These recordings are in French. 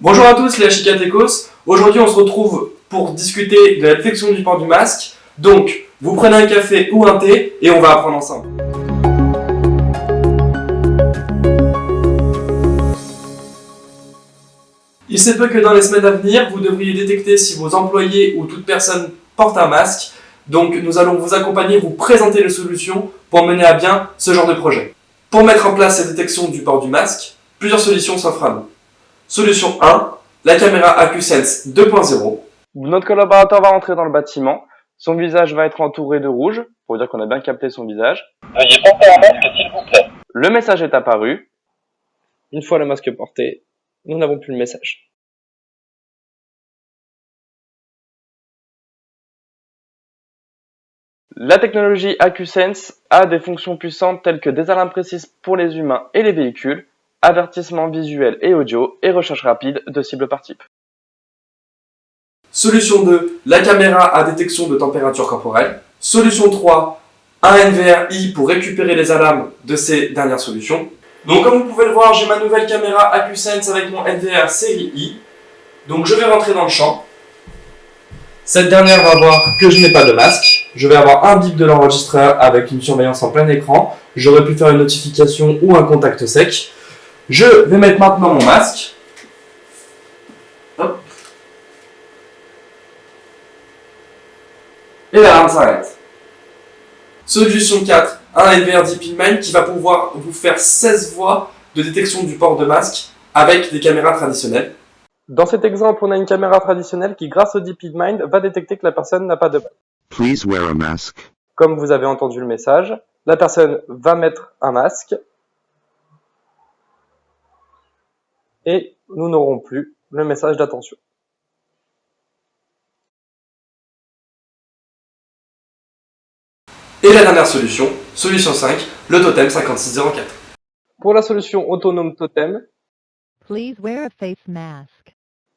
Bonjour à tous les Achicatecos. Aujourd'hui on se retrouve pour discuter de la détection du port du masque. Donc vous prenez un café ou un thé et on va apprendre ensemble. Il se peut que dans les semaines à venir, vous devriez détecter si vos employés ou toute personne porte un masque. Donc nous allons vous accompagner, vous présenter les solutions pour mener à bien ce genre de projet. Pour mettre en place cette détection du port du masque, plusieurs solutions s'offrent à nous. Solution 1, la caméra AccuSense 2.0. Notre collaborateur va rentrer dans le bâtiment. Son visage va être entouré de rouge, pour dire qu'on a bien capté son visage. Veuillez porter un masque, s'il vous plaît. Le message est apparu. Une fois le masque porté, nous n'avons plus le message. La technologie AccuSense a des fonctions puissantes telles que des alarmes précises pour les humains et les véhicules, avertissements visuels et audio et recherche rapide de cible par type. Solution 2, la caméra à détection de température corporelle. Solution 3, un NVR-I pour récupérer les alarmes de ces dernières solutions. Donc comme vous pouvez le voir, j'ai ma nouvelle caméra AccuSense avec mon NVR série I. Donc je vais rentrer dans le champ. Cette dernière va voir que je n'ai pas de masque. Je vais avoir un bip de l'enregistreur avec une surveillance en plein écran. J'aurais pu faire une notification ou un contact sec. Je vais mettre maintenant mon masque. Hop. Et l'alarme s'arrête. Solution 4, un NVR DeepMind qui va pouvoir vous faire 16 voies de détection du port de masque avec des caméras traditionnelles. Dans cet exemple, on a une caméra traditionnelle qui, grâce au DeepMind, va détecter que la personne n'a pas de masque. Please wear a mask. Comme vous avez entendu le message, la personne va mettre un masque et nous n'aurons plus le message d'attention. Et la dernière solution, solution 5, le totem 5604. Pour la solution autonome totem, Please wear a face mask.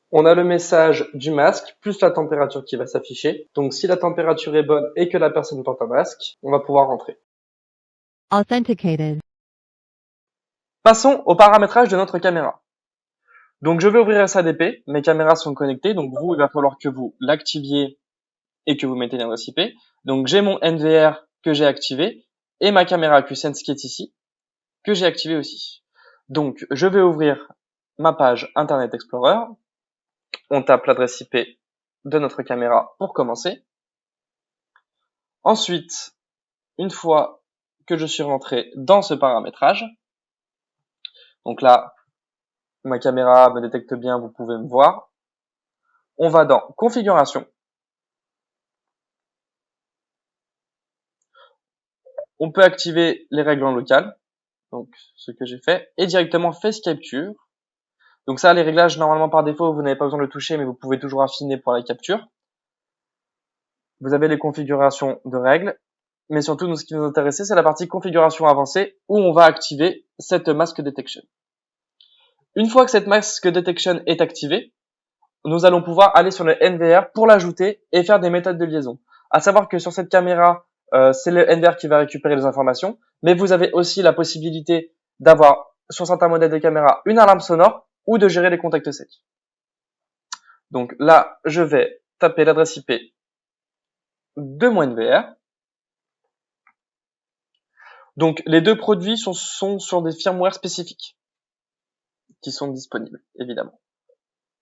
on a le message du masque plus la température qui va s'afficher. Donc si la température est bonne et que la personne porte un masque, on va pouvoir rentrer. Authenticated. Passons au paramétrage de notre caméra. Donc je vais ouvrir SADP, mes caméras sont connectées, donc vous, il va falloir que vous l'activiez et que vous mettez l'adresse IP. Donc j'ai mon NVR que j'ai activé et ma caméra AccuSense qui est ici, que j'ai activé aussi. Donc je vais ouvrir ma page Internet Explorer. On tape l'adresse IP de notre caméra pour commencer. Ensuite, une fois que je suis rentré dans ce paramétrage, donc là, ma caméra me détecte bien, vous pouvez me voir. On va dans Configuration. On peut activer les règles en local, donc ce que j'ai fait, et directement Face Capture. Donc ça, les réglages, normalement par défaut, vous n'avez pas besoin de le toucher, mais vous pouvez toujours affiner pour la capture. Vous avez les configurations de règles, mais surtout, nous, ce qui nous intéresse, c'est la partie configuration avancée, où on va activer cette Mask Detection. Une fois que cette Mask Detection est activée, nous allons pouvoir aller sur le NVR pour l'ajouter et faire des méthodes de liaison. À savoir que sur cette caméra, c'est le NVR qui va récupérer les informations, mais vous avez aussi la possibilité d'avoir, sur certains modèles de caméra, une alarme sonore ou de gérer les contacts secs. Donc là, je vais taper l'adresse IP de mon NVR. Donc les deux produits sont sur des firmware spécifiques qui sont disponibles, évidemment.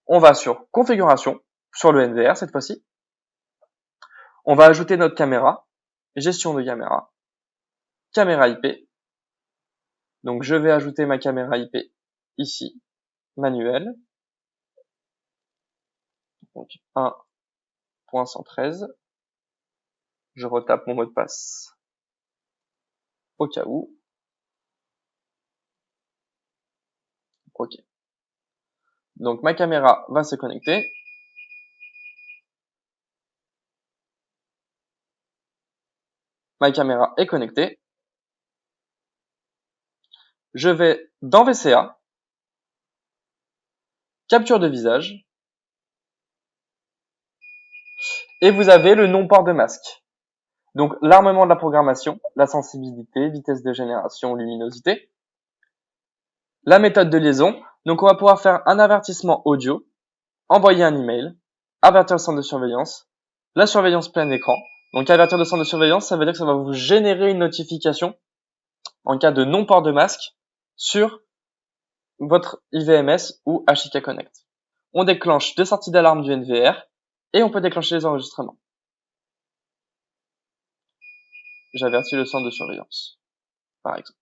On va sur Configuration, sur le NVR cette fois-ci. On va ajouter notre caméra, Gestion de caméra, caméra IP. Donc je vais ajouter ma caméra IP ici, manuel. Donc 1.113. Je retape mon mot de passe au cas où. OK. Donc ma caméra va se connecter. Ma caméra est connectée. Je vais dans VCA, capture de visage, et vous avez le non-port de masque. Donc l'armement de la programmation, la sensibilité, vitesse de génération, luminosité. La méthode de liaison, Donc on va pouvoir faire un avertissement audio, envoyer un email, avertir le centre de surveillance, la surveillance plein écran. Donc avertir le centre de surveillance, ça veut dire que ça va vous générer une notification en cas de non-port de masque sur votre IVMS ou HIK Connect. On déclenche deux sorties d'alarme du NVR et on peut déclencher les enregistrements. J'avertis le centre de surveillance, par exemple.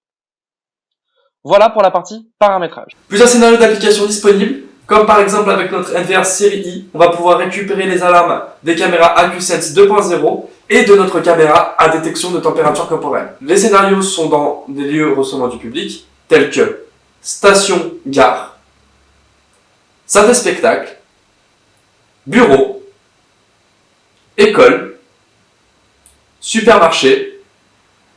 Voilà pour la partie paramétrage. Plusieurs scénarios d'application disponibles, comme par exemple avec notre NVR série I, on va pouvoir récupérer les alarmes des caméras AccuSense 2.0 et de notre caméra à détection de température corporelle. Les scénarios sont dans des lieux recevant du public, tels que station, gare, salle de spectacle, bureau, école, supermarché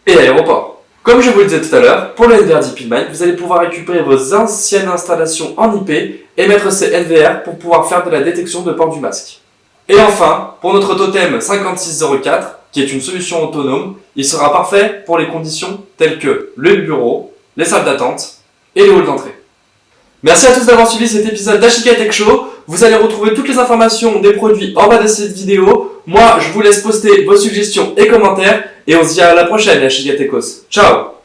et aéroport. Comme je vous le disais tout à l'heure, pour le NVR DeepinMind, vous allez pouvoir récupérer vos anciennes installations en IP et mettre ces NVR pour pouvoir faire de la détection de port du masque. Et enfin, pour notre totem 5604, qui est une solution autonome, il sera parfait pour les conditions telles que le bureau, les salles d'attente et les halls d'entrée. Merci à tous d'avoir suivi cet épisode d'HIK Tech Show. Vous allez retrouver toutes les informations des produits en bas de cette vidéo. Moi, je vous laisse poster vos suggestions et commentaires. Et on se dit à la prochaine, HIK Techos. Ciao!